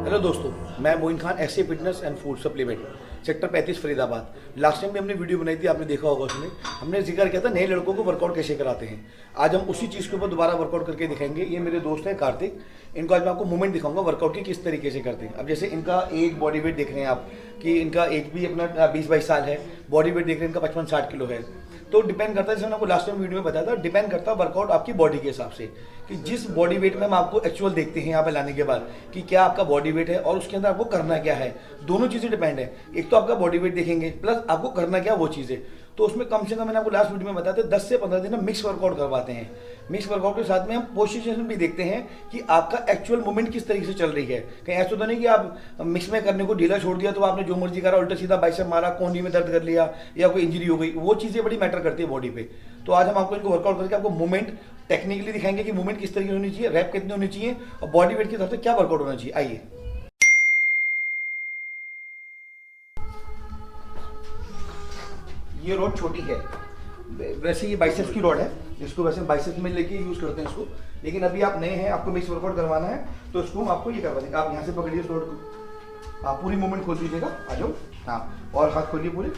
Hello दोस्तों, मैं Moin Khan, SA fitness and food supplement, sector 35 Faridabad. Last time भी हमने वीडियो बनाई थी, आपने देखा होगा। उसमें हमने जिक्र किया था नए लड़कों को वर्कआउट कैसे कराते हैं। आज हम उसी चीज़ के ऊपर दोबारा वर्कआउट करके दिखाएंगे। ये मेरे दोस्त हैं कार्तिक, इनको आज मैं आपको मूवमेंट दिखाऊंगा वर्कआउट की किस तरीके से करते हैं। अब जैसे इनका एक बॉडी वेट देख रहे हैं आप कि इनका एज भी अपना 20-22 साल है, बॉडी वेट देख रहे हैं इनका 55-60 किलो है। तो डिपेंड करता है, जैसे मैंने आपको लास्ट टाइम वीडियो में बताया था, डिपेंड करता है वर्कआउट आपकी बॉडी के हिसाब से कि जिस बॉडी वेट में हम आपको एक्चुअल देखते हैं यहाँ पे लाने के बाद कि क्या आपका बॉडी वेट है और उसके अंदर आपको करना क्या है। दोनों चीज़ें डिपेंड है, एक तो आपका बॉडी वेट देखेंगे प्लस आपको करना क्या वो चीज़ें। तो उसमें कम से कम मैंने आपको लास्ट वीडियो में बताया था 10 से 15 दिन हम मिक्स वर्कआउट करवाते हैं। मिक्स वर्कआउट के साथ में हम पोजीशन भी देखते हैं कि आपका एक्चुअल मूवमेंट किस तरीके से चल रही है। कहीं ऐसा तो नहीं कि आप मिक्स में करने को ढीला छोड़ दिया तो आपने जो मर्जी करा, उल्टा सीधा बाइसेप मारा, कोहनी में दर्द कर लिया या कोई इंजरी हो गई। वो चीज़ें बड़ी मैटर करती है बॉडी पे। तो आज हम आपको इनको वर्कआउट करके आपको मूवमेंट टेक्निकली दिखाएंगे कि मूवमेंट किस तरीके से होनी चाहिए, रैप कितनी होनी चाहिए और बॉडी वेट के हिसाब से क्या वर्कआउट होना चाहिए। आइए, ये रॉड छोटी है, वैसे ये बाइसेप्स की रॉड है, इसको वैसे बाइसेप्स में लेके यूज करते हैं इसको। लेकिन अभी आप नए हैं, आपको मिक्स वर्कआउट करवाना है तो इसको हम आपको ये करवा देंगे। आप यहाँ से पकड़िए इस रॉड को, आप पूरी मूवमेंट खोल दीजिएगा, आ जाओ। हाँ, और हाथ खोलिए पूरे,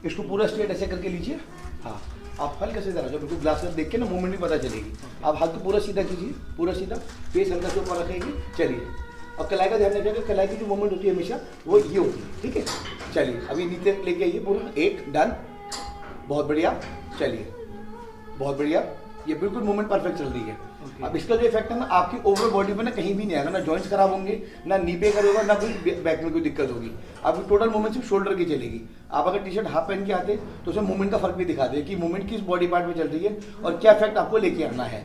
इसको पूरा स्ट्रेट ऐसे करके लीजिए। हाँ, आप हल्का से जरा, बिल्कुल ग्लास में देख के ना मूवमेंट भी पता चलेगी। आप हाथ को पूरा सीधा कीजिए, पूरा सीधा, फेस हल्का से ऊपर रखेंगे। चलिए, और कलाई का ध्यान रखिएगा, कलाई की जो मूवमेंट होती है हमेशा वो ये होती है, ठीक है। चलिए, अभी नीचे लेके आइए पूरा, एक डन, बहुत बढ़िया। चलिए, बहुत बढ़िया, ये बिल्कुल मूवमेंट परफेक्ट चल रही है। अब इसका जो इफेक्ट है ना आपकी ओवरऑल बॉडी पे ना कहीं भी नहीं आएगा, ना जॉइंट्स खराब होंगे, ना नी पे करेगा, ना कोई बैक में कोई दिक्कत होगी। आपकी टोटल मूवमेंट सिर्फ शोल्डर की चलेगी। आप अगर टी शर्ट हाफ पहन के आते तो उसमें मूवमेंट का फर्क भी दिखा दे कि मूवमेंट किस बॉडी पार्ट में चल रही है और क्या इफेक्ट आपको लेके आना है।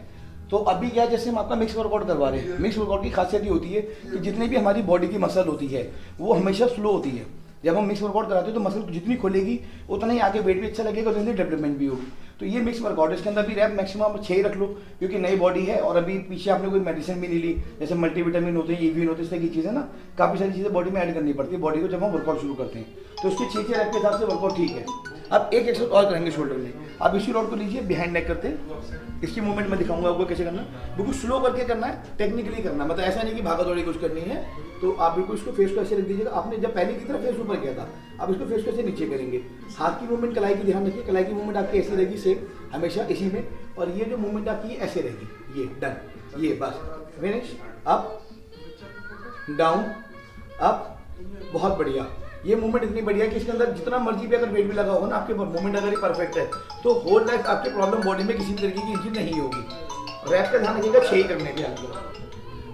तो अभी क्या, जैसे हम आपका मिक्स वर्कआउट करवा रहे हैं, मिक्स वर्कआउट की खासियत ये होती है कि जितनी भी हमारी बॉडी की मसल होती है वो हमेशा स्लो होती है। जब हम मिक्स वर्कआउट कराते हैं तो मसल जितनी खोलेगी उतना ही आगे वेट भी अच्छा लगेगा, उतनी डेवलपमेंट भी होगी। तो ये मिक्स वर्कआउट, इसके अंदर भी रैप मैक्सिमम आप 6 ही रख लो क्योंकि नई बॉडी है और अभी पीछे आपने कोई मेडिसिन भी नहीं ली, जैसे मल्टीविटामिन होते हैं, ईवीन होते हैं, इस तरह की चीज़ें ना काफ़ी सारी चीज़ें बॉडी में ऐड करनी पड़ती है बॉडी को जब हम वर्कआउट शुरू करते हैं। तो उसके 6 रैप के हिसाब से वर्कआउट ठीक है। अब एक एक्सरसाइज और करेंगे शोल्डर में। आप इसी रॉड को लीजिए, बिहाइंड नेक करते हैं, इसकी मूवमेंट मैं दिखाऊंगा आपको कैसे करना। बिल्कुल स्लो करके करना है, टेक्निकली करना है, मतलब ऐसा नहीं कि भागा दौड़ी कुछ करनी है। तो आप बिल्कुल इसको फेस को ऐसे रख दीजिएगा। आपने जब पहले की तरह फेस ऊपर किया था, अब इसको फेस को ऐसे नीचे करेंगे। हाथ की मूवमेंट, कलाई की ध्यान रखिए, कलाई की मूवमेंट आपकी ऐसी रहेगी सेम हमेशा इसी में, और ये जो मूवमेंट आपकी ऐसे रहेगी। ये डन, ये बस फिनिश। अप डाउन अप, बहुत बढ़िया। ये मूवमेंट इतनी बढ़िया कि इसके अंदर जितना मर्जी भी अगर वेट भी लगा होगा ना, आपके मूवमेंट अगर ये परफेक्ट है तो होल लाइफ आपके प्रॉब्लम बॉडी में किसी भी तरीके की इंजरी नहीं होगी। रैप का ध्यान रखिएगा 6 ही करने के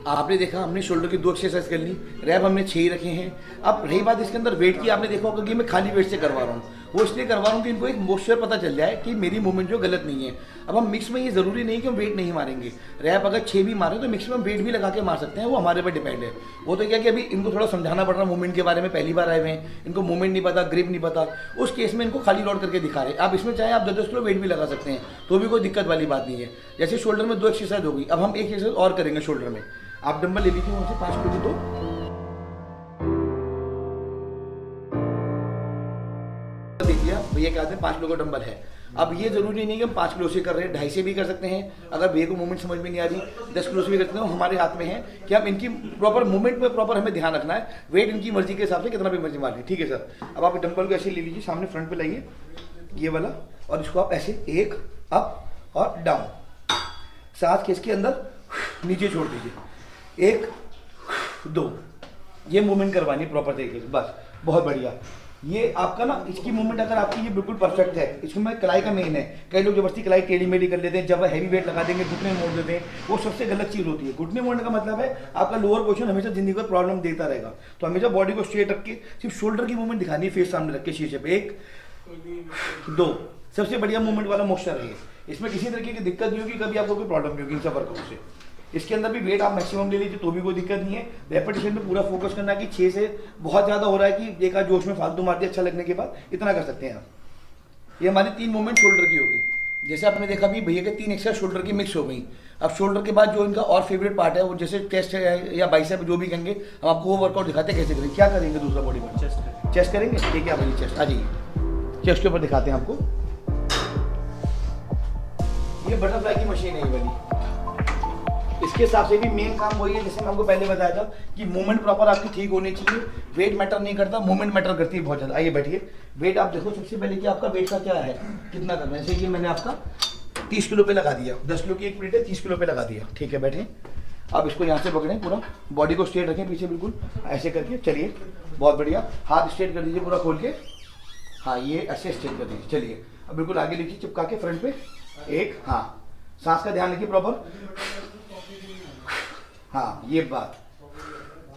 आपने देखा, हमने शोल्डर की 2 एक्सरसाइज कर ली, रैप हमने 6 ही रखे हैं। अब रही बात इसके अंदर वेट की, आपने देखा होगा कि मैं खाली वेट से करवा रहा हूँ। वो इसलिए करवा रहा हूँ कि इनको एक मोस्चर पता चल जाए कि मेरी मूवमेंट जो गलत नहीं है। अब हम मिक्स में ये जरूरी नहीं कि हम वेट नहीं मारेंगे, रैप अगर 6 भी मारे तो मिक्स में हम वेट भी लगा के मार सकते हैं, वो हमारे पर डिपेंड है। वो तो क्या कि अभी इनको थोड़ा समझाना पड़ रहा है मूवमेंट के बारे में, पहली बार आए हुए हैं, इनको मूवमेंट नहीं पता, ग्रिप नहीं पता, उस केस में इनको खाली रॉड करके दिखा रहे हैं। आप इसमें चाहे आप 10-10 किलो वेट भी लगा सकते हैं तो भी कोई दिक्कत वाली बात नहीं है। जैसे शोल्डर में 2 एक्सरसाइज हो गई, अब हम एक एक्सरसाइज और करेंगे शोल्डर में। आप डंबल ले लीजिए वहाँ से 5 किलो की, तो देख लिया भैया क्या आते हैं 5 किलो का डंबल है। अब ये जरूरी नहीं कि हम 5 किलो से कर रहे हैं, 2.5 से भी कर सकते हैं। अगर भैया को मूवमेंट समझ में नहीं आ रही 10 किलो से भी करते हैं, हमारे हाथ में है कि हम इनकी प्रॉपर मूवमेंट में प्रॉपर हमें ध्यान रखना है। वेट इनकी मर्जी के हिसाब से कितना भी मर्जी मारिए, ठीक है सर। अब आप डंबल को ऐसे ले लीजिए, सामने फ्रंट पे लाइए ये वाला, और इसको आप ऐसे एक अप और डाउन, सांस खींच के अंदर नीचे छोड़ दीजिए, 1 2, ये मूवमेंट करवानी प्रॉपर तरीके से, बस बहुत बढ़िया। ये आपका ना, इसकी मूवमेंट अगर आपकी ये बिल्कुल परफेक्ट है, इसमें कलाई का मेन है। कई लोग जबरदस्ती कलाई टेढ़ी मेढ़ी कर लेते हैं, जब हैवी वेट लगा देंगे घुटने मोड़ देते हैं, वो सबसे गलत चीज़ होती है। घुटने मोड़ने का मतलब है आपका लोअर पोर्शन हमेशा जिंदगी में प्रॉब्लम देता रहेगा। तो हमेशा बॉडी को स्ट्रेट रख के सिर्फ शोल्डर की मूवमेंट दिखानी है, फेस सामने रख के शीशे पे, 1 2, सबसे बढ़िया मूवमेंट वाला मोस्चर है। इसमें किसी तरीके की दिक्कत नहीं होगी, कभी आपको कोई प्रॉब्लम नहीं होगी इन सब वर्कआउट से। इसके अंदर भी वेट आप मैक्सिमम ले लीजिए तो भी कोई दिक्कत नहीं है। रेपिटेशन पे पूरा फोकस करना है कि 6 से बहुत ज़्यादा हो रहा है कि एक आध जोश में फालतू मार दिया अच्छा लगने के बाद, इतना कर सकते हैं आप। ये हमारी 3 मूवमेंट शोल्डर की होगी। जैसे आपने देखा भी भैया के 3 एक्सरसाइज शोल्डर की मिक्स हो गई। अब शोल्डर के बाद जो इनका और फेवरेट पार्ट है वो जैसे चेस्ट है या बाइसेप जो भी कहेंगे, हम आपको वो वर्कआउट दिखाते हैं कैसे करेंगे। क्या करेंगे दूसरा बॉडी पार्ट? चेस्ट करेंगे, ठीक है। आप चेस्ट आ जाइए, चेस्ट के ऊपर दिखाते हैं आपको। ये बटरफ्लाई की मशीन है ये वाली, इसके हिसाब से भी मेन काम वही है, जैसे मैं आपको पहले बताया था कि मूवमेंट प्रॉपर आपकी ठीक होनी चाहिए। वेट मैटर नहीं करता, मूवमेंट मैटर करती है बहुत ज़्यादा। आइए बैठिए। वेट आप देखो सबसे पहले कि आपका वेट का क्या है, कितना करना है। जैसे कि मैंने आपका 30 किलो पे लगा दिया, 10 किलो की एक प्लेट है, 30 किलो पे लगा दिया। ठीक है, बैठिए। अब इसको यहाँ से पकड़ें, पूरा बॉडी को स्ट्रेट रखें पीछे बिल्कुल ऐसे करके। चलिए, बहुत बढ़िया। हाथ स्ट्रेट कर दीजिए पूरा खोल के। हाँ, ये ऐसे स्ट्रेट कर दीजिए। चलिए, अब बिल्कुल आगे लीजिए चिपका के फ्रंट पे। एक, हाँ, सांस का ध्यान रखिए प्रॉपर। हाँ, ये बात,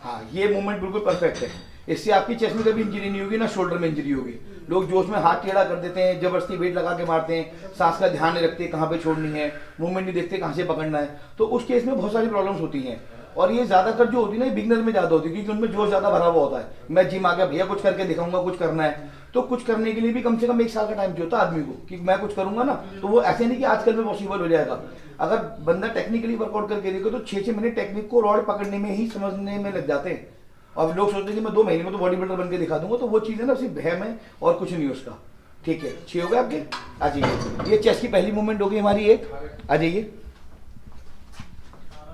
हाँ, ये मूवमेंट बिल्कुल परफेक्ट है। इससे आपकी चेस्ट में कभी इंजरी नहीं होगी, ना शोल्डर में इंजरी होगी। लोग जोश में हाथ टेढ़ा कर देते हैं, जबरदस्ती वेट लगा के मारते हैं, सांस का ध्यान नहीं रखते कहाँ पे छोड़नी है, मूवमेंट नहीं देखते कहाँ से पकड़ना है, तो उस केस में बहुत सारी प्रॉब्लम्स होती हैं। और ये ज़्यादातर जो होती है ना, बिगनर में ज़्यादा होती है, क्योंकि उनमें जोश ज़्यादा भरा हुआ होता है। मैं जिम आ गया भैया, कुछ करके दिखाऊंगा, कुछ करना है। तो कुछ करने के लिए भी कम से कम 1 साल का टाइम चाहिए होता है आदमी को, कि मैं कुछ करूंगा ना, तो वो ऐसे नहीं कि आजकल में पॉसिबल हो जाएगा। अगर बंदा टेक्निकली वर्कआउट करके देखो तो 6-6 महीने टेक्निक को रॉड पकड़ने में ही समझने में लग जाते हैं। और लोग सोचते हैं कि मैं 2 महीने में तो बॉडी बिल्डर बन के दिखा दूंगा, तो वो चीज़ है ना, सिर्फ वहम है और कुछ नहीं उसका। ठीक है, 6 हो गए आपके। आ जाइए, ये चेस्ट की पहली मूवमेंट होगी हमारी एक। आ जाइए,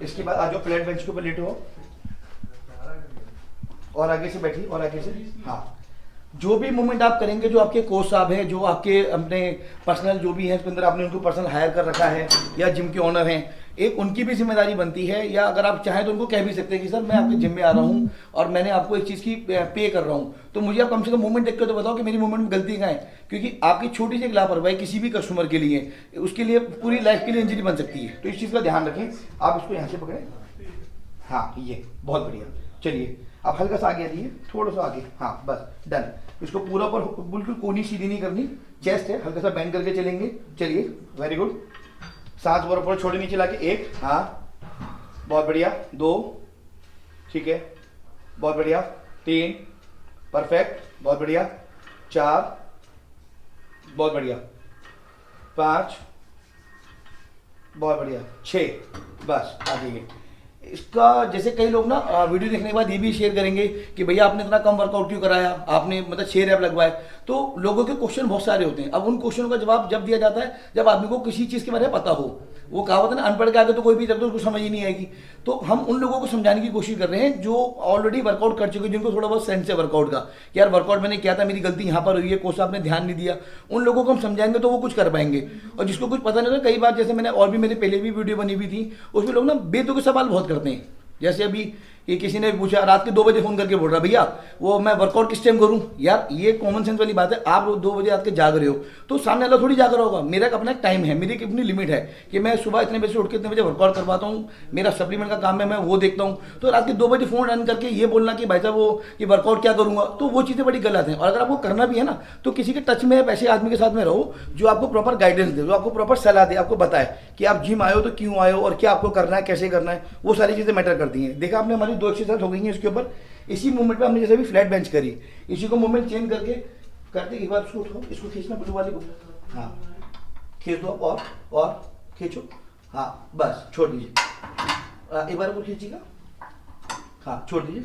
इसके बाद आ जाओ, फ्लैट बेंच के ऊपर लेटो और आगे से बैठिए, और आगे से। हाँ, जो भी मूवमेंट आप करेंगे, जो आपके कोच साहब हैं, जो आपके अपने पर्सनल जो भी हैं, उसके अंदर आपने उनको पर्सनल हायर कर रखा है, या जिम के ओनर हैं, एक उनकी भी जिम्मेदारी बनती है। या अगर आप चाहें तो उनको कह भी सकते हैं कि सर मैं आपके जिम में आ रहा हूँ और मैंने आपको एक चीज़ की पे कर रहा हूँ, तो मुझे आप कम से कम मूवमेंट देख कर तो बताओ कि मेरी मूवमेंट में गलती कहाँ है। क्योंकि आपकी छोटी सी एक लापरवाही किसी भी कस्टमर के लिए, उसके लिए पूरी लाइफ के लिए इंजरी बन सकती है। तो इस चीज़ का ध्यान रखें। आप इसको यहाँ से पकड़ें। हाँ, ये बहुत बढ़िया। चलिए, आप हल्का सा आगे आ जाइए, थोड़ा सा आगे। हाँ, बस डन। इसको पूरा पर बिल्कुल कोनी सीधी नहीं करनी, चेस्ट है, हल्का सा बैंड करके चलेंगे। चलिए, वेरी गुड। सांस ऊपर छोड़े नीचे लाके। 1, हाँ, बहुत बढ़िया। 2, ठीक है, बहुत बढ़िया। 3, परफेक्ट, बहुत बढ़िया। 4, बहुत बढ़िया। 5, बहुत बढ़िया। 6, बस आ जाइए। इसका जैसे कई लोग ना वीडियो देखने के बाद ये भी शेयर करेंगे कि भैया आपने इतना कम वर्कआउट क्यों कराया, आपने मतलब 6 रैप लगवाए। तो लोगों के क्वेश्चन बहुत सारे होते हैं। अब उन क्वेश्चनों का जवाब जब दिया जाता है जब आदमी को किसी चीज़ के बारे में पता हो। वो कहावत है ना, अनपढ़ के आगे तो कोई भी जब तो उसको समझ ही नहीं आएगी। तो हम उन लोगों को समझाने की कोशिश कर रहे हैं जो ऑलरेडी वर्कआउट कर चुके हैं, जिनको थोड़ा बहुत सेंस है वर्कआउट का, कि यार वर्कआउट मैंने किया था, मेरी गलती यहाँ पर हुई है, कोच साहब ने ध्यान नहीं दिया। उन लोगों को हम समझाएंगे तो वो कुछ कर पाएंगे। और जिसको कुछ पता नहीं होता, कई बार जैसे मैंने और भी मेरे पहले भी वीडियो बनी हुई थी, उसमें लोग ना बेतुके सवाल बहुत करते हैं। जैसे अभी ये किसी ने पूछा, रात के 2 बजे फोन करके बोल रहा भैया वो मैं वर्कआउट किस टाइम करूं। यार ये कॉमन सेंस वाली बात है। आप 2 बजे रात के जाग रहे हो तो सामने वाला थोड़ी जाग रहा होगा। मेरा अपना एक टाइम है, मेरी एक अपनी लिमिट है कि मैं सुबह इतने बजे से उठ के इतने बजे वर्कआउट करवाता हूँ, मेरा सप्लीमेंट का काम है, मैं वो देखता हूँ। तो रात के 2 बजे फोन रन करके ये बोलना कि भाई साहब वो ये वर्कआउट क्या करूँगा, तो वो चीज़ें बड़ी गलत हैं। और अगर आपको करना भी है ना, तो किसी के टच में ऐसे आदमी के साथ में रहो जो आपको प्रॉपर गाइडेंस दे, जो आपको प्रॉपर सलाह दे, आपको बताए कि आप जिम आए हो तो क्यों आए हो और क्या आपको करना है, कैसे करना है। वो सारी चीज़ें मैटर करती हैं। देखा आपने, हमारी 2 एक्सरसाइज हो गई हैं इसके ऊपर। इसी मूवमेंट पे हमने जैसे भी फ्लैट बेंच करी, इसी को मूवमेंट चेंज करके करते एक बार उसको उठाओ, इसको खींचना ब्लू वाले को। हाँ, खींच दो और खींचो। हाँ, बस छोड़ दीजिए। एक बार को खींचिएगा। हाँ, छोड़ दीजिए।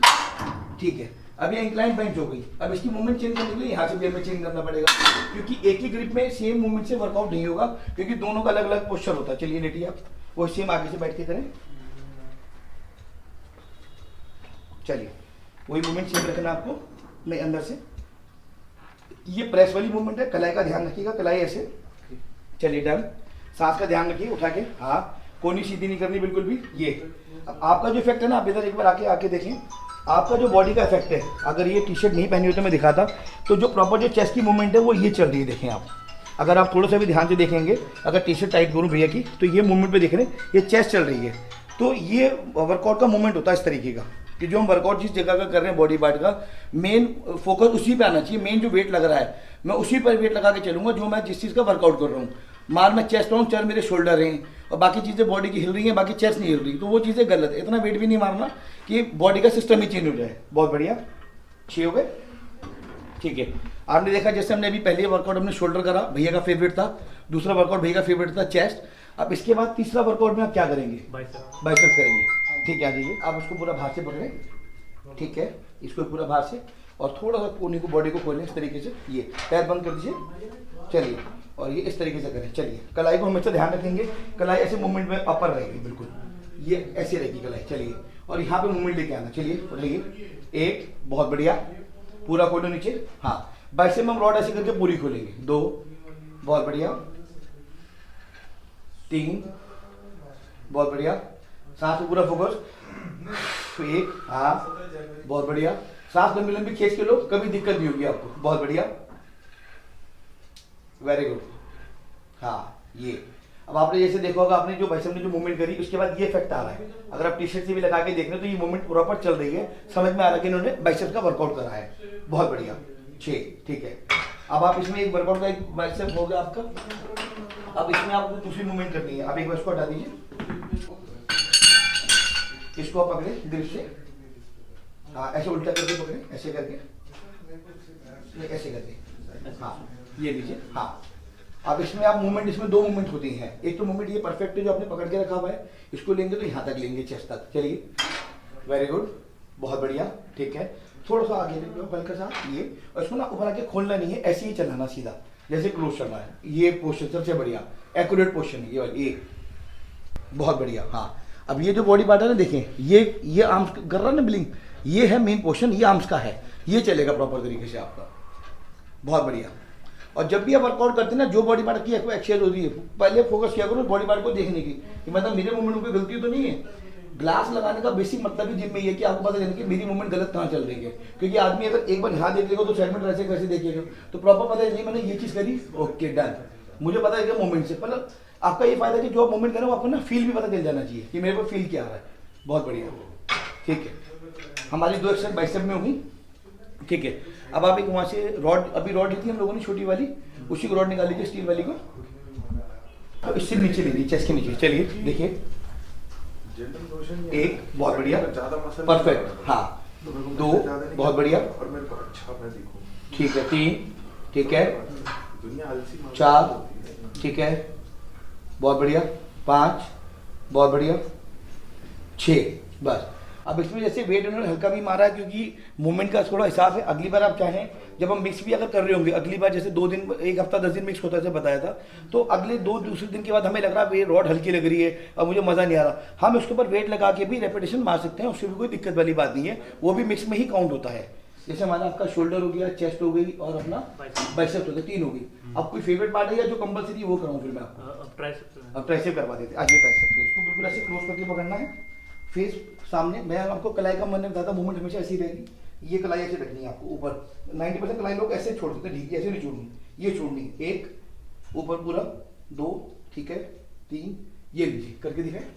ठीक है, अब ये इंक्लाइन बेंच हो गई। अब इसकी मूवमेंट चेंज करने के लिए यहाँ से भी हमें चेंज करना पड़ेगा, क्योंकि एक ही ग्रिप में सेम मूवमेंट से वर्कआउट नहीं होगा, क्योंकि दोनों का अलग अलग पोस्चर होता है। चलिए लेटिए आप, वो सेम आगे से बैठ के करें। चलिए, वही मूवमेंट चेंज रखना आपको, नहीं अंदर से। ये प्रेस वाली मूवमेंट है, कलाई का ध्यान रखिएगा, कलाई ऐसे। चलिए डन। सांस का ध्यान रखिए, उठा के। हाँ, कोनी सीधी नहीं करनी बिल्कुल भी। ये अब आपका जो इफेक्ट है ना, आप इधर एक बार आके देखें, आपका जो बॉडी का इफेक्ट है। अगर ये टी शर्ट नहीं पहनी हो तो मैं दिखाता, तो जो प्रॉपर जो चेस्ट की मूवमेंट है वो ये चल रही है। देखें आप, अगर आप थोड़ा सा भी ध्यान से देखेंगे, अगर टी शर्ट टाइट करूँ भैया की, तो ये मूवमेंट पे देख रहे हैं, ये चेस्ट चल रही है। तो ये वर्कआउट का मूवमेंट होता है इस तरीके का, कि जो हम वर्कआउट जिस जगह का कर रहे हैं बॉडी पार्ट का, मेन फोकस उसी पे आना चाहिए। मेन जो वेट लग रहा है मैं उसी पर वेट लगा के चलूंगा, जो मैं जिस चीज़ का वर्कआउट कर रहा हूँ। मार मैं चेस्ट हूँ, चल मेरे शोल्डर हैं और बाकी चीज़ें बॉडी की हिल रही हैं, बाकी चेस्ट नहीं हिल रही, तो वो चीज़ें गलत है। इतना वेट भी नहीं मारना कि बॉडी का सिस्टम ही चेंज हो जाए। बहुत बढ़िया, 6 हो गए। ठीक है, आपने देखा जैसे हमने अभी पहले वर्कआउट हमने शोल्डर करा, भैया का फेवरेट था। दूसरा वर्कआउट भैया का फेवरेट था चेस्ट। अब इसके बाद तीसरा वर्कआउट में आप क्या करेंगे? बाइसेप करेंगे। ठीक है, आ जाइए आप उसको पूरा बाहर से पकड़ें। ठीक है, इसको पूरा बाहर से और थोड़ा सा कोने को बॉडी को खोलें इस तरीके से। ये पैर बंद कर दीजिए। चलिए, और ये इस तरीके से करें। चलिए, कलाई को हमेशा ध्यान रखेंगे, कलाई ऐसे मूवमेंट में अपर रहेगी बिल्कुल। ये ऐसे रहेगी कलाई, चलिए। और यहाँ पे मूवमेंट लेके आना, चलिए उठाइए, एक, बहुत बढ़िया, पूरा खोलो नीचे, हाँ। बाइसेप में हम रॉड ऐसे करके पूरी खोलेंगे, 2, बहुत बढ़िया, 3, बहुत बढ़िया, सांस पे पूरा फोकस, 1, हाँ, बहुत बढ़िया, सांस लंबी लंबी खींच के लो, कभी दिक्कत नहीं होगी आपको, बहुत बढ़िया, वेरी गुड, हाँ। ये अब आपने जैसे देखा होगा, आपने जो बाइसेप ने जो मूवमेंट करी, उसके बाद ये इफेक्ट आ रहा है। अगर आप टी शर्ट से भी लगा के देख रहे हो तो ये मूवमेंट प्रॉपर चल रही है, समझ में आ रहा है कि इन्होंने बाइसेप का वर्कआउट करा है, बहुत बढ़िया, 6, ठीक है। अब आप इसमें एक वर्कआउट का एक बाइसेप हो गया आपका। अब इसमें आपको दूसरी मूवमेंट करनी है, आप एक बार इसको हटा दीजिए, इसको आप पकड़े ग्रिप से, हाँ, ऐसे उल्टा करके पकड़े, ऐसे करके, ऐसे करके, हाँ, ये लीजिए, हाँ। अब इसमें आप मूवमेंट, इसमें 2 मूवमेंट होती हैं। एक तो मूवमेंट ये परफेक्ट है जो आपने पकड़ के रखा हुआ है, इसको लेंगे तो यहाँ तक लेंगे, चेस्ट तक, चलिए, वेरी गुड, बहुत बढ़िया, ठीक है। थोड़ा सा आगे लेंगे हल्का सा, ये, और इसको ना ऊपर आके खोलना नहीं है, ऐसे ही चलाना सीधा, जैसे क्लोज करना है। ये पोस्चर सबसे बढ़िया एक्यूरेट पोस्चर है, ये वाली, ये बहुत बढ़िया, हाँ। अब ये जो बॉडी पार्ट है ना, देखें, ये आर्म्स कर रहा है ना ब्लिंक, ये है मेन पोर्शन, ये आर्म्स का है, ये चलेगा प्रॉपर तरीके से आपका, बहुत बढ़िया। और जब भी आप वर्कआउट करते हैं ना, जो बॉडी पार्ट की एक्सरसाइज होती है, पहले फोकस किया करो बॉडी पार्ट को देखने की, कि मतलब मेरे मूवमेंट में कोई गलती तो नहीं है। ग्लास लगाने का बेसिक मतलब ही जिम में ये कि आपको पता चले कि मेरी मूवमेंट गलत कहाँ चल रही है, क्योंकि आदमी अगर एक बार यहाँ देख लेगा तो साइड में ऐसे कैसे देखेगा, तो प्रॉपर पता चले मैंने ये चीज़ करी, ओके डन, मुझे पता है कि मूवमेंट से मतलब आपका ये फायदा है कि जो आप मूवमेंट करें वो आपको ना फील भी पता चल जाना चाहिए कि मेरे को फील क्या आ रहा है, बहुत बढ़िया, ठीक है। हमारी 2 एक्सरसाइज बाइसेप में होगी, ठीक है। अब आप एक वहाँ से रॉड, अभी रॉड ली थी हम लोगों ने छोटी वाली, उसी को रॉड निकाल लीजिए स्टील वाली को, तो इससे नीचे ले लीजिए, चेस्ट के नीचे, चलिए देखिए, 1, बहुत बढ़िया, परफेक्ट, हाँ, 2, बहुत बढ़िया, ठीक है, 3, ठीक है, 4, ठीक है, बहुत बढ़िया, 5, बहुत बढ़िया, 6, बस। अब इसमें जैसे वेट उन्होंने हल्का भी मारा है क्योंकि मूवमेंट का थोड़ा हिसाब है। अगली बार आप चाहें जब हम मिक्स भी अगर कर रहे होंगे, अगली बार जैसे 2 दिन, 1 हफ्ता 10 दिन मिक्स होता है, जैसे बताया था, तो अगले दूसरे दिन के बाद हमें लग रहा है ये रॉड हल्की लग रही है और मुझे मज़ा नहीं आ रहा, हम उसके ऊपर वेट लगा के भी रेपिटेशन मार सकते हैं, उससे भी कोई दिक्कत वाली बात नहीं है, वो भी मिक्स में ही काउंट होता है। जैसे हमारा आपका शोल्डर हो गया, चेस्ट हो गई और अपना बाइसेप्स हो गया, 3 हो गई। अब कोई फेवरेट पार्ट है या जो कंपलसरी वो कराऊँ फिर मैं आपको? अब ट्राइसेप करवा देते, आज ये ट्राइसेप इसको बिल्कुल ऐसे क्लोज करके पकड़ना है, फेस सामने। मैं आपको कलाई का मैंने बताया था, मूवमेंट हमेशा ऐसी रहेगी, ये कलाई ऐसे रखनी है आपको ऊपर। 90% कलाई लोग ऐसे छोड़ देते हैं, ठीक है, ऐसे नहीं छोड़नी, ये छोड़नी, 1 ऊपर पूरा, 2, ठीक है, 3, ये लीजिए करके दिखाए,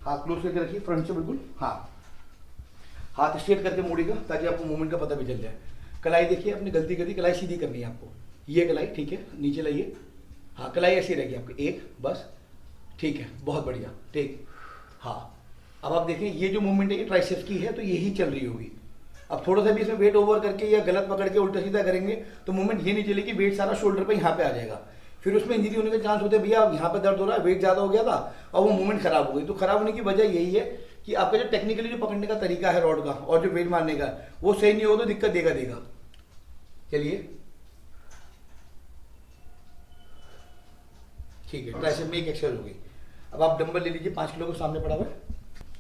हाथ क्लोज करके रखिए फ्रंट से बिल्कुल, हाँ, हाथ स्ट्रेट करके मोड़ेगा ताकि आपको मूवमेंट का पता भी चल जाए। कलाई देखिए, अपनी गलती करी, कलाई सीधी करनी है आपको, ये कलाई, ठीक है, नीचे लाइए, हाँ, कलाई ऐसी रहेगी आपकी, 1, बस, ठीक है, बहुत बढ़िया, ठीक, हाँ। अब आप देखें ये जो मूवमेंट है ये ट्राइसेप्स की है, तो यही चल रही होगी। अब थोड़ा सा भी इसमें वेट ओवर करके या गलत पकड़ के उल्टा सीधा करेंगे तो मूवमेंट ये नहीं चलेगी, वेट सारा शोल्डर पे यहाँ पे आ जाएगा, फिर उसमें इंजरी होने के चांस होते हैं। भैया यहाँ पे दर्द हो रहा है, वेट ज़्यादा हो गया था और वो मूवमेंट खराब हो गई। तो खराब होने की वजह यही है कि आपका जो टेक्निकली जो पकड़ने का तरीका है रॉड का और जो वेट मारने का वो सही नहीं होगा तो दिक्कत देगा। चलिए, ठीक है, ट्राइसेप में एक एक्सरसाइज हो गई। अब आप डंबल ले लीजिए, 5 किलो को सामने पड़ा हुआ है,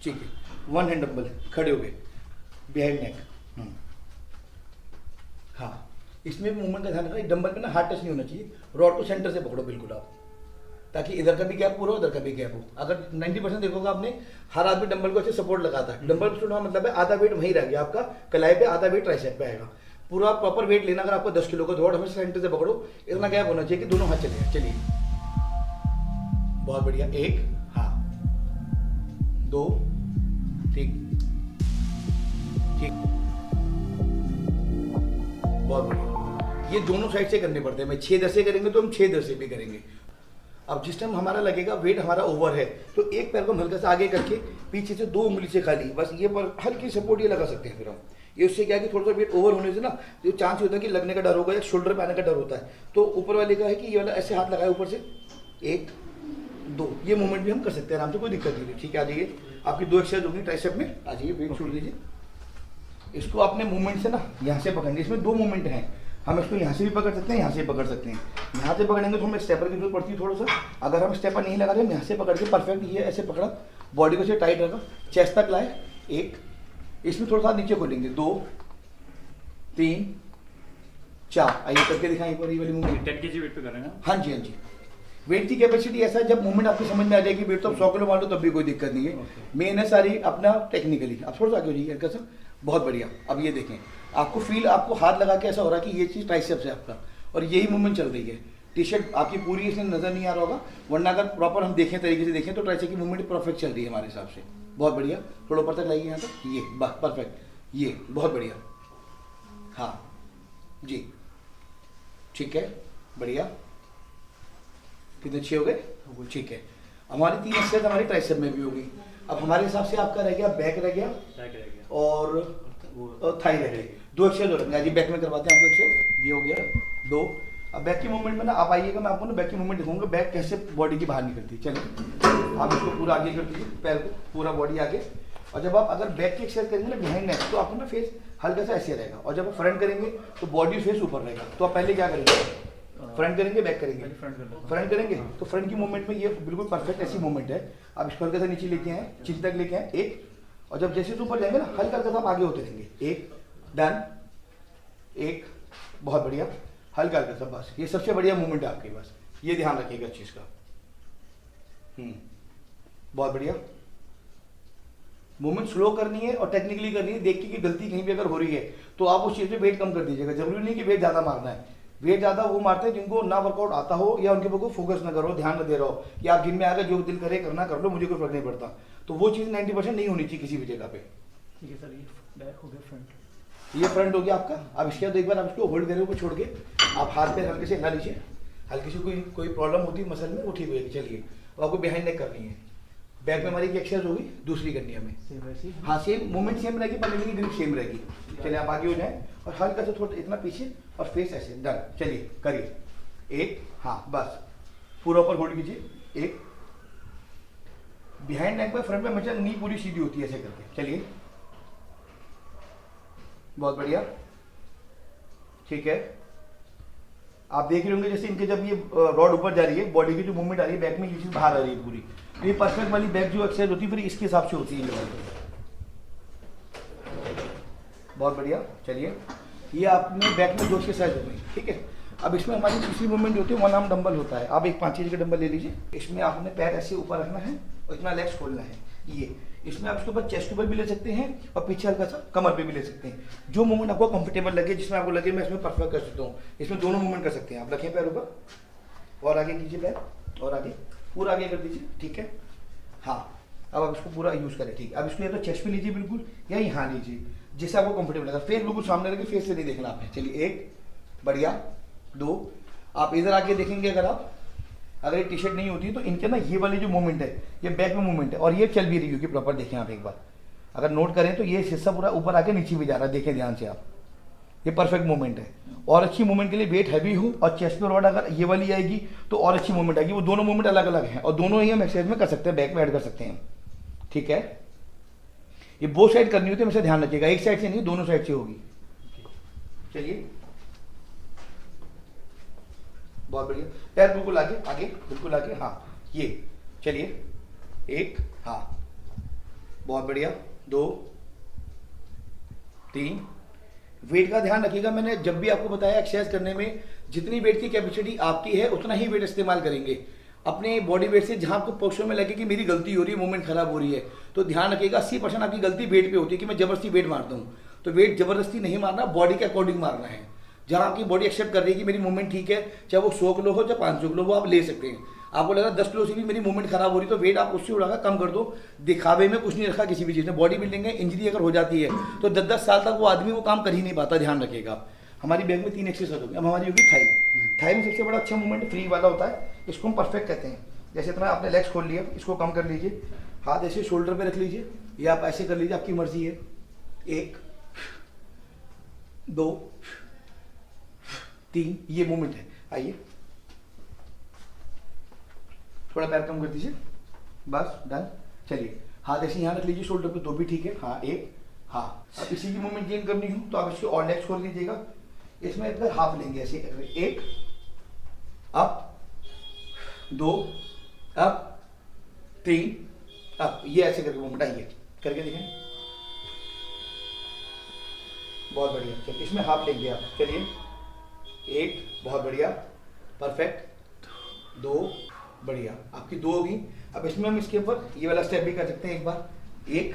ठीक है, 1 हैंड डंबल, खड़े हो गए, बिहाइंड नेक, हाँ। इसमें भी मूवमेंट का ध्यान रखना, डंबल पे ना हार्ड टच नहीं होना चाहिए, रॉड को सेंटर से पकड़ो बिल्कुल आप, ताकि इधर का भी गैप पूरा हो, इधर का भी गैप हो। अगर 90% देखोगे आपने, हर आदमी डंबल को अच्छे सपोर्ट लगाता है। डंबल का मतलब है आधा वेट वहीं रह गया आपका कलाई पे, आधा वेट ट्राइसेप पे आएगा। पूरा प्रॉपर वेट लेना, अगर आपको 10 किलो का, रॉड हमेशा सेंटर से पकड़ो, इतना गैप होना चाहिए कि दोनों हाथ चले। चलिए, बहुत बढ़िया, 1, हाँ, 2, ठीक, बहुत बढ़िया। ये दोनों साइड से करने पड़ते हैं। मैं 6 10 से करेंगे तो हम 6 10 से भी करेंगे। अब जिस टाइम हमारा लगेगा वेट हमारा ओवर है तो एक पैर को हम हल्का सा आगे करके पीछे से 2 उंगली से खाली बस ये पर हल्की सपोर्ट ये लगा सकते हैं। फिर हम ये उससे क्या है कि थोड़ा सा वेट ओवर होने से ना जो चांस होता है कि लगने का डर होगा या शोल्डर पे आने का डर होता है। तो ऊपर वाले का है कि ये वाला ऐसे हाथ लगाए ऊपर से, 1 2, ये मूवमेंट भी हम कर सकते हैं आराम से, कोई दिक्कत नहीं है। ठीक है, आ जाइए, आपकी 2 एक्सरसाइज होगी ट्राइसेप में। आ जाइए, वेट छोड़ दीजिए। इसको आपने मूवमेंट से ना यहाँ से पकड़नी, इसमें 2 मूवमेंट हैं। हम इसको यहाँ से भी पकड़ सकते हैं, यहाँ से भी पकड़ सकते हैं। यहाँ से पकड़ेंगे तो हमें स्टेपर की जरूरत पड़ती है थोड़ा सा। अगर हम स्टेपर नहीं लगा रहे हम यहाँ से पकड़ के परफेक्ट ये ऐसे पकड़ा, बॉडी को से टाइट रखा, चेस्ट तक लाए, 1, इसमें थोड़ा सा नीचे खोलेंगे, 2 3 4। आइए करके दिखाएं एक बार ये वाली मूवमेंट। 10 kg वेट पे कर रहे हैं ना? हाँ जी हाँ जी। वेट की कैपेसिटी ऐसा है, जब मूवमेंट आपको समझ में आ जाएगी, वेट तो आप 100 किलो मान लो तब भी कोई दिक्कत नहीं है। मेन है सारी अपना टेक्निकली। आप थोड़ा सा आगे हो जाइए कैसा, बहुत बढ़िया। अब ये देखें, आपको फील, आपको हाथ लगा के ऐसा हो रहा है कि ये चीज़ ट्राइसेप्स है आपका, और यही मूवमेंट चल रही है। टी शर्ट आपकी पूरी इसमें नजर नहीं आ रहा होगा, वरना अगर प्रॉपर हम देखें, तरीके से देखें तो ट्राइसेप की मूवमेंट परफेक्ट चल रही है हमारे हिसाब से। बहुत बढ़िया, थोड़ा ऊपर तक लाइए यहाँ तक, ये बस परफेक्ट, ये बहुत बढ़िया। हाँ जी, ठीक है, बढ़िया। कितने अच्छे हो गए, ठीक है। हमारी 3 एक्सरसाइज हमारी ट्राइसेप में भी होगी। अब हमारे हिसाब से आपका रह गया बैक, रह गया और थाई रह गई। 2 एक्सरसाइज हो रही है जी, बैक में करवाते हैं आपको एक्सरसाइज। ये हो गया 2। अब बैक की मूवमेंट में ना आप आइएगा, मैं आपको ना बैक की मूवमेंट दिखाऊंगा, बैक कैसे बॉडी की बाहर निकलती है। चलिए आप इसको पूरा आगे कर दीजिए, पैर को पूरा बॉडी आगे। और जब आप अगर बैक की एक्सरसाइज करेंगे ना बिहाइंड नेक, तो आपको ना फेस हल्का सा ऐसे रहेगा, और जब आप फ्रंट करेंगे तो बॉडी फेस ऊपर रहेगा। तो आप पहले क्या करेंगे, फ्रंट करेंगे बैक करेंगे, फ्रंट करेंगे तो फ्रंट की मूवमेंट में ये बिल्कुल परफेक्ट ऐसी मूवमेंट है। आप इसको हल्का सा नीचे लेके आए, चिन तक लेके आए, 1, और जब जैसे ऊपर जाएंगे ना हल्का हल्का सा आगे होते रहेंगे, 1 डन, 1 बहुत बढ़िया, हल्का हल्का सा, बस ये सबसे बढ़िया मूवमेंट है आपके पास, ये ध्यान रखिएगा इस चीज का। बहुत बढ़िया। मूवमेंट स्लो करनी है और टेक्निकली करनी है, देख के कि गलती कहीं भी अगर हो रही है तो आप उस चीज पे वेट कम कर दीजिएगा। जरूरी नहीं कि वेट ज्यादा मारना है, वेट ज्यादा वो मारते हैं जिनको ना वर्कआउट आता हो या उनके ऊपर फोकस ना करो, ध्यान न दे रहा हो कि आप जिम में आकर जो दिल करे करना कर लो, मुझे कोई फर्क नहीं पड़ता। तो वो चीज़ 90% नहीं होनी चाहिए किसी भी जगह पे। ठीक है सर, ये बैक हो गया, फ्रंट, ये फ्रंट हो गया आपका। अब इसके बाद एक बार आप इसको होल्ड करें, ऊपर छोड़ के आप हाथ पे हल्के से हिला लीजिए। हल्की सी कोई प्रॉब्लम होती है मसल में वो ठीक होगी। चलिए तो आपको बिहाइंड नेक करनी है। बैक में हमारी एक्सरसाइज होगी, दूसरी करनी है हमें। हाँ सेम मूवमेंट सेम रहेगी, पर लेकिन ग्रिप सेम रहेगी। चलिए आप आगे हो जाएं और हल्का से थोड़ा इतना पीछे और फेस ऐसे, डन। चलिए करिए, 1, हाँ बस पूरा ऊपर होल्ड कीजिए, 1। बिहाइंड नेक पे फ्रंट में हमेशा नी पूरी सीधी होती है ऐसे करके। चलिए बहुत बढ़िया, ठीक है। आप देख रहे होंगे जैसे इनके जब ये रॉड ऊपर जा रही है, बॉडी की जो मूवमेंट आ रही है बैक में, ये चीज बाहर आ रही है पूरी। ये परफेक्ट वाली बैक जो एक्सरसाइज होती है फिर इसके हिसाब से होती है ये। बहुत बढ़िया। चलिए ये आपने बैक में 2 एक्सरसाइज हो गई, ठीक है। अब इसमें हमारी तीसरी मूवमेंट होती है, 1 आर्म डंबल होता है। आप एक 5 kg का डंबल ले लीजिए, इसमें आपने पैर ऐसे ऊपर रखना है और इतना लेग्स खोलना है। ये इसमें आप इसके ऊपर चेस्ट ऊपर भी ले सकते हैं और पीछे हल्का सा कमर पे भी ले सकते हैं। जो मूवमेंट आपको कंफर्टेबल लगे, जिसमें आपको लगे मैं इसमें परफेक्ट कर सकता हूँ, इसमें दोनों मूवमेंट कर सकते हैं आप। रखें पैर ऊपर और आगे कीजिए, पैर और आगे, पूरा आगे कर दीजिए, ठीक है। हाँ अब आप इसको पूरा यूज करें, ठीक है। अब इसको या तो चेस्ट पे लीजिए बिल्कुल, या यहाँ लीजिए जिससे आपको कंफर्टेबल लगा। फेस बिल्कुल सामने रखिए, फेस से नहीं देखना आपने। चलिए 1 बढ़िया, 2 आप इधर आके देखेंगे। अगर ये टी शर्ट नहीं होती तो इनके ना ये वाली जो मूवमेंट है ये बैक में मूवमेंट है और ये चल भी रही होगी प्रॉपर। देखें आप एक बार, अगर नोट करें तो ये हिस्सा पूरा ऊपर आके नीचे भी जा रहा है, देखें ध्यान से आप, ये परफेक्ट मूवमेंट है। और अच्छी मूवमेंट के लिए वेट हैवी हो और चेस्ट पे रॉड अगर ये वाली आएगी तो और अच्छी मूवमेंट आएगी। वो दोनों मूवमेंट अलग अलग हैं और दोनों ही हम एक्सरसाइज में कर सकते हैं, बैक में ऐड कर सकते हैं, ठीक है। ये बोथ साइड करनी होती है, हमेशा ध्यान रखिएगा, एक साइड से नहीं दोनों साइड से होगी। चलिए बहुत बढ़िया, पैर बिल्कुल आगे, आगे बिल्कुल आगे, हाँ ये। चलिए 1, हाँ बहुत बढ़िया, 2 3। वेट का ध्यान रखिएगा, मैंने जब भी आपको बताया एक्सरसाइज करने में जितनी वेट की कैपेसिटी आपकी है उतना ही वेट इस्तेमाल करेंगे अपने बॉडी वेट से। जहां आपको पोस्चर में लगे कि मेरी गलती हो रही है, मूवमेंट खराब हो रही है, तो ध्यान रखिएगा 80% आपकी गलती वेट पे होती है कि मैं जबरदस्ती वेट मारता हूँ। तो वेट जबरदस्ती नहीं मारना, बॉडी के अकॉर्डिंग मारना है। जहां आपकी बॉडी एक्सेप्ट कर रही है कि मेरी मूवमेंट ठीक है, चाहे वो 100 किलो हो चाहे 500 किलो, वो आप ले सकते हैं। आपको लगा 10 किलो से भी मेरी मूवमेंट खराब हो रही है तो वेट आप उससे उड़ाकर कम कर दो। दिखावे में कुछ नहीं रखा किसी भी चीज़ में। बॉडी बिल्डिंग है, इंजरी अगर हो जाती है तो 10-10 साल तक वो आदमी वो काम कर ही नहीं पाता, ध्यान रखिएगा। हमारी बैक में 3 एक्सरसाइज होगी। अब हमारी होगी थाई। थाई में सबसे बड़ा अच्छा मूवमेंट फ्री वाला होता है, इसको हम परफेक्ट कहते हैं। जैसे इतना आपने लेग्स खोल लिया, इसको कम कर लीजिए, हाथ ऐसे शोल्डर पे रख लीजिए या आप ऐसे कर लीजिए, आपकी मर्जी है। 1 2 3 ये मूवमेंट है। आइए थोड़ा पैर कम कर दीजिए, बस डन। चलिए हाथ ऐसे यहाँ रख लीजिए शोल्डर पे, तो भी ठीक है। हाँ 1, हाँ। अब इसी की मूवमेंट गेन करनी हो तो आप इसके और लेग्स खोल लीजिएगा, इसमें अगर हाफ लेंगे ऐसे करके, 1 अप, 2 अप, 3 अप, ये ऐसे करके मूवमेंट आइए करके देखें। बहुत बढ़िया। चलिए इसमें हाफ लेंगे आप, चलिए 1, बहुत बढ़िया, परफेक्ट, 2, बढ़िया, आपकी 2 होगी। अब इसमें हम इसके ऊपर ये वाला स्टेप भी कर सकते हैं एक बार, 1,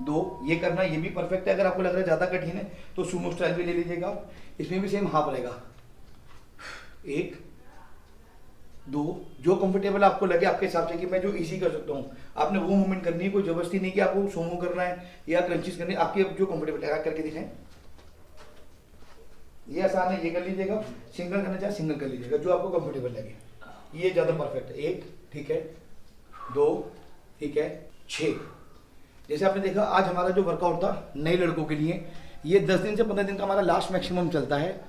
2, ये करना, ये भी परफेक्ट है। अगर आपको लग रहा है ज़्यादा कठिन है तो सुमो स्टाइल भी ले लीजिएगा आप, इसमें भी सेम हाफ रहेगा, 1, 2, जो कंफर्टेबल आपको लगे आपके हिसाब से कि मैं जो इजी कर सकता हूँ, आपने वो मूवमेंट करनी है, कोई जबरदस्ती नहीं कि आपको सोमो करना है या क्रंचेस करनी है, आपके जो कंफर्टेबल है करके दिखाएं। ये आसान है, ये कर लीजिएगा, सिंगल करना चाहे सिंगल कर लीजिएगा, जो आपको कंफर्टेबल लगे, ये ज़्यादा परफेक्ट है। 1, ठीक है, 2, ठीक है, 6। जैसे आपने देखा आज हमारा जो वर्कआउट था नए लड़कों के लिए, ये 10 दिन से 15 दिन का हमारा लास्ट मैक्सिमम चलता है।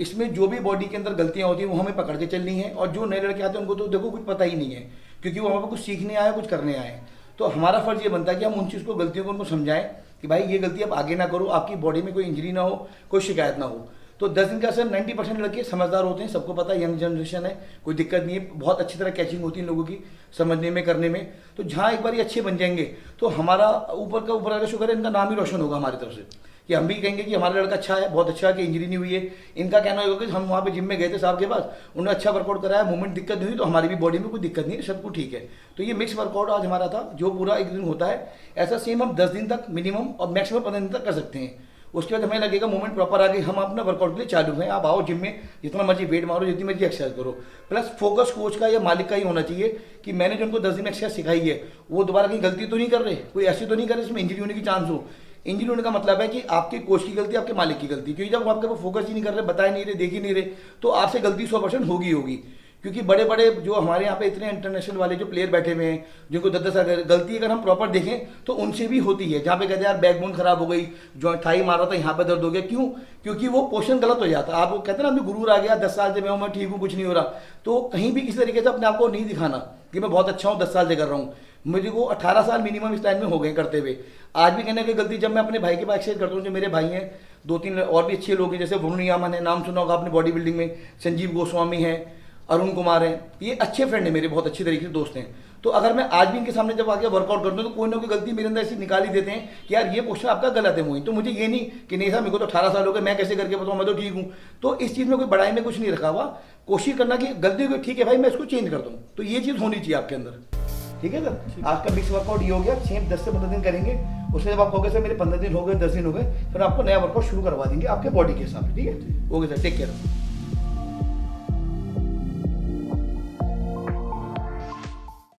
इसमें जो भी बॉडी के अंदर गलतियां होती हैं वो हमें पकड़ के चलनी है, और जो नए लड़के आते हैं उनको तो देखो कुछ पता ही नहीं है, क्योंकि वो वहाँ पर कुछ सीखने आए, कुछ करने आए। तो हमारा फर्ज ये बनता है कि हम उन चीज़ को, गलतियों को उनको समझाएं कि भाई ये गलती आप आगे ना करो, आपकी बॉडी में कोई इंजरी ना हो, कोई शिकायत ना हो। तो 10 दिन का असर 90% लड़के समझदार होते हैं, सबको पता है, यंग जनरेशन है, कोई दिक्कत नहीं है, बहुत अच्छी तरह कैचिंग होती है इन लोगों की समझने में, करने में। तो जहाँ एक बार ये अच्छे बन जाएंगे तो हमारा ऊपर का ऊपर आगे शुक्र है, इनका नाम ही रोशन होगा हमारी तरफ से, कि हम भी कहेंगे कि हमारा लड़का अच्छा है, बहुत अच्छा है, कि इंजरी नहीं हुई है। इनका कहना होगा कि हम वहाँ पे जिम में गए थे साहब के पास, उन्होंने अच्छा वर्कआउट कराया, मूवमेंट दिक्कत नहीं हुई, तो हमारी भी बॉडी में कोई दिक्कत नहीं है, सब कुछ ठीक है। तो ये मिक्स वर्कआउट आज हमारा था, जो पूरा एक दिन होता है। ऐसा सेम हम 10 दिन तक मिनिमम और मैक्सिमम 15 दिन तक कर सकते हैं। उसके बाद हमें लगेगा मूवमेंट प्रॉपर आ गई, हम अपना वर्कआउट के लिए चालू हैं। आप आओ जिम में, जितना मर्जी वेट मारो, जितनी मर्जी एक्सरसाइज करो, प्लस फोकस कोच का या मालिक का ही होना चाहिए कि मैंने जो उनको 10 दिन में एक्सरसाइज सिखाई है वो दोबारा कहीं गलती तो नहीं कर रहे, कोई ऐसी तो नहीं कर रहे इसमें इंजरी होने की चांस हो। इंजरी होने का मतलब है कि आपके कोच की गलती, आपके मालिक की गलती, क्योंकि जब वो आपके फोकस ही नहीं कर रहे, बता ही नहीं रहे, देख ही नहीं रहे, तो आपसे गलती 100% होगी। क्योंकि बड़े बड़े जो हमारे यहाँ पे इतने इंटरनेशनल वाले जो प्लेयर बैठे हुए हैं, जिनको 10-10 साल गलती अगर हम प्रॉपर देखें तो उनसे भी होती है। जहाँ पे कहते हैं यार बैकबोन खराब हो गई, जो थाई मारा था यहाँ पे दर्द हो गया, क्यों? क्योंकि वो पोर्शन गलत हो जाता है। आप कहते हैं ना, अभी गुरूर आ गया, 10 साल से मैं ठीक हूँ, कुछ नहीं हो रहा। तो कहीं भी किसी तरीके से अपने आप को नहीं दिखाना कि मैं बहुत अच्छा हूँ, 10 साल से कर रहा हूँ। मुझे को 18 साल मिनिमम इस टाइम में हो गए करते हुए। आज भी कहने की गलती, जब मैं अपने भाई के पास एक्सरसाइज करता हूँ, जो मेरे भाई हैं 2-3 और भी अच्छे लोग हैं, जैसे वरुण यामन है, नाम सुना होगा आपने बॉडी बिल्डिंग में, संजीव गोस्वामी है, अरुण कुमार हैं, ये अच्छे फ्रेंड हैं मेरे, बहुत अच्छी तरीके से दोस्त हैं। तो अगर मैं आज भी इनके सामने जब आके वर्कआउट करता हूँ तो कोई ना कोई गलती मेरे अंदर ऐसी निकाल ही देते हैं कि यार ये पोस्टर आपका गलत है मोहित। तो मुझे ये नहीं कि नहीं साहब मेरे को तो 18 साल हो गए, मैं कैसे करके बताऊँ, मैं तो ठीक हूँ। तो इस चीज़ में कोई बड़ाई में कुछ नहीं रखा हुआ, कोशिश करना कि गलती को ठीक है भाई मैं इसको चेंज कर दूँ। तो ये चीज़ होनी चाहिए आपके अंदर, ठीक है सर। आज का मिक्स वर्कआउट ये हो गया, सेम 10 से 15 दिन करेंगे। उसके जब आप कहोगे सर मेरे 15 दिन हो गए, 10 दिन हो गए, फिर आपको नया वर्कआउट शुरू करवा देंगे आपके बॉडी के हिसाब से, ठीक है। Okay sir, take care.